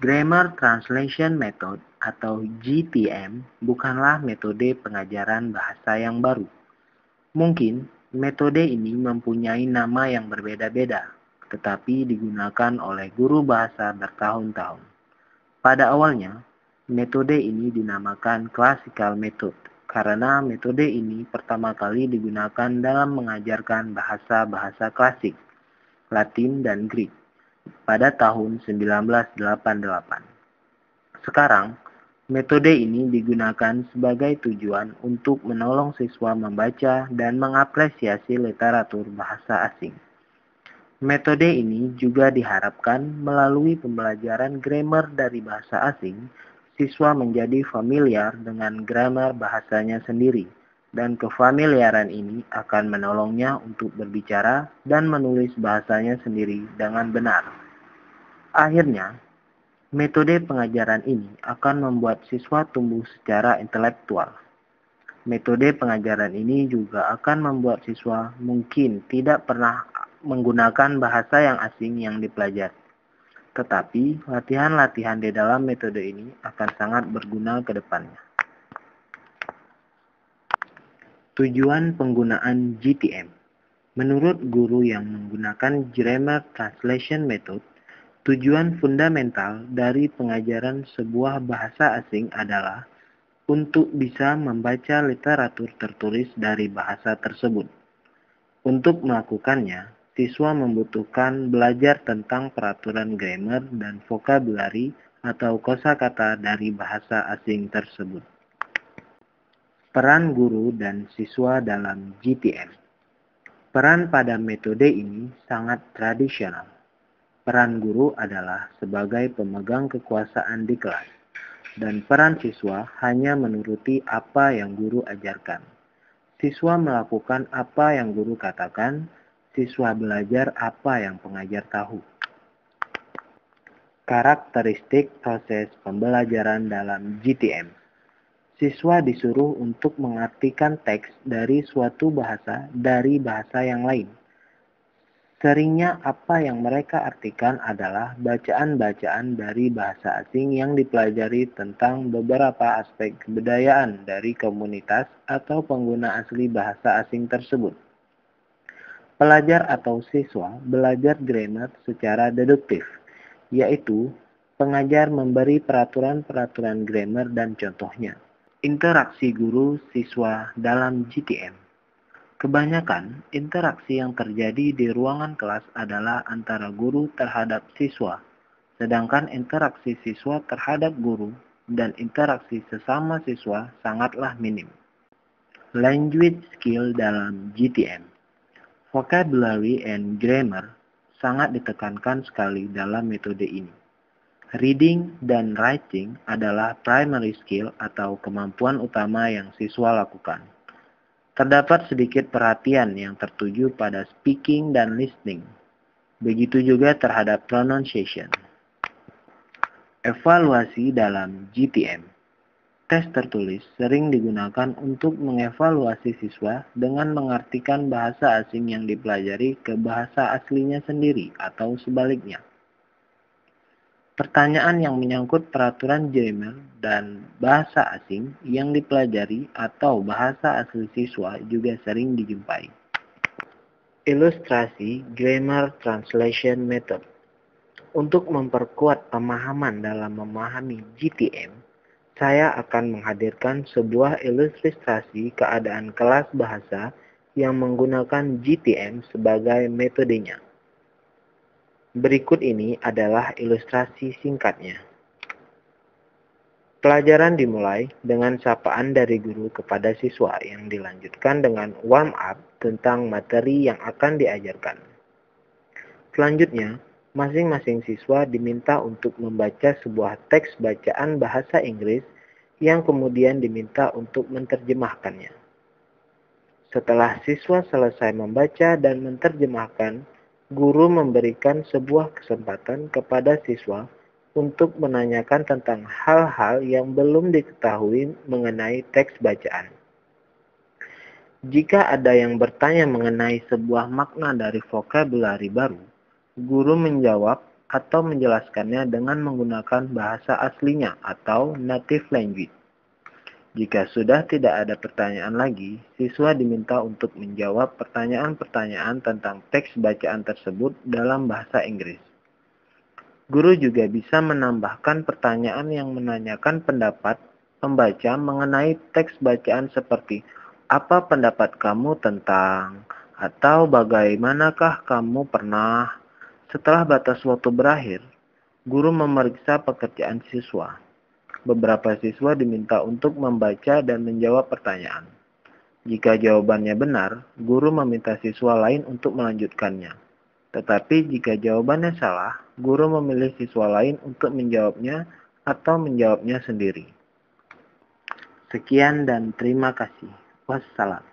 Grammar Translation Method atau GTM bukanlah metode pengajaran bahasa yang baru. Mungkin metode ini mempunyai nama yang berbeda-beda, tetapi digunakan oleh guru bahasa bertahun-tahun. Pada awalnya, metode ini dinamakan Classical Method karena metode ini pertama kali digunakan dalam mengajarkan bahasa-bahasa klasik, Latin dan Greek pada tahun 1988. Sekarang, metode ini digunakan sebagai tujuan untuk menolong siswa membaca dan mengapresiasi literatur bahasa asing. Metode ini juga diharapkan melalui pembelajaran grammar dari bahasa asing, siswa menjadi familiar dengan grammar bahasanya sendiri, dan kefamiliaran ini akan menolongnya untuk berbicara dan menulis bahasanya sendiri dengan benar. Akhirnya, metode pengajaran ini akan membuat siswa tumbuh secara intelektual. Metode pengajaran ini juga akan membuat siswa mungkin tidak pernah menggunakan bahasa yang asing yang dipelajari. Tetapi, latihan-latihan di dalam metode ini akan sangat berguna ke depannya. Tujuan penggunaan GTM. Menurut guru yang menggunakan Grammar Translation Method, tujuan fundamental dari pengajaran sebuah bahasa asing adalah untuk bisa membaca literatur tertulis dari bahasa tersebut. Untuk melakukannya, siswa membutuhkan belajar tentang peraturan grammar dan vocabulary atau kosakata dari bahasa asing tersebut. Peran guru dan siswa dalam GTM. Peran pada metode ini sangat tradisional. Peran guru adalah sebagai pemegang kekuasaan di kelas, dan peran siswa hanya menuruti apa yang guru ajarkan. Siswa melakukan apa yang guru katakan, siswa belajar apa yang pengajar tahu. Karakteristik proses pembelajaran dalam GTM. Siswa disuruh untuk mengartikan teks dari suatu bahasa dari bahasa yang lain. Seringnya apa yang mereka artikan adalah bacaan-bacaan dari bahasa asing yang dipelajari tentang beberapa aspek kebudayaan dari komunitas atau pengguna asli bahasa asing tersebut. Pelajar atau siswa belajar grammar secara deduktif, yaitu pengajar memberi peraturan-peraturan grammar dan contohnya. Interaksi guru-siswa dalam GTM. Kebanyakan interaksi yang terjadi di ruangan kelas adalah antara guru terhadap siswa, sedangkan interaksi siswa terhadap guru dan interaksi sesama siswa sangatlah minim. Language skill dalam GTM. Vocabulary and grammar sangat ditekankan sekali dalam metode ini. Reading dan writing adalah primary skill atau kemampuan utama yang siswa lakukan. Terdapat sedikit perhatian yang tertuju pada speaking dan listening. Begitu juga terhadap pronunciation. Evaluasi dalam GTM. Tes tertulis sering digunakan untuk mengevaluasi siswa dengan mengartikan bahasa asing yang dipelajari ke bahasa aslinya sendiri atau sebaliknya. Pertanyaan yang menyangkut peraturan grammar dan bahasa asing yang dipelajari atau bahasa asli siswa juga sering dijumpai. Ilustrasi Grammar Translation Method. Untuk memperkuat pemahaman dalam memahami GTM, saya akan menghadirkan sebuah ilustrasi keadaan kelas bahasa yang menggunakan GTM sebagai metodenya. Berikut ini adalah ilustrasi singkatnya. Pelajaran dimulai dengan sapaan dari guru kepada siswa yang dilanjutkan dengan warm up tentang materi yang akan diajarkan. Selanjutnya, masing-masing siswa diminta untuk membaca sebuah teks bacaan bahasa Inggris yang kemudian diminta untuk menerjemahkannya. Setelah siswa selesai membaca dan menerjemahkan, guru memberikan sebuah kesempatan kepada siswa untuk menanyakan tentang hal-hal yang belum diketahui mengenai teks bacaan. Jika ada yang bertanya mengenai sebuah makna dari vocabulary baru, guru menjawab atau menjelaskannya dengan menggunakan bahasa aslinya atau native language. Jika sudah tidak ada pertanyaan lagi, siswa diminta untuk menjawab pertanyaan-pertanyaan tentang teks bacaan tersebut dalam bahasa Inggris. Guru juga bisa menambahkan pertanyaan yang menanyakan pendapat pembaca mengenai teks bacaan seperti apa pendapat kamu tentang atau bagaimanakah kamu pernah. Setelah batas waktu berakhir, guru memeriksa pekerjaan siswa. Beberapa siswa diminta untuk membaca dan menjawab pertanyaan. Jika jawabannya benar, guru meminta siswa lain untuk melanjutkannya. Tetapi jika jawabannya salah, guru memilih siswa lain untuk menjawabnya atau menjawabnya sendiri. Sekian dan terima kasih. Wassalam.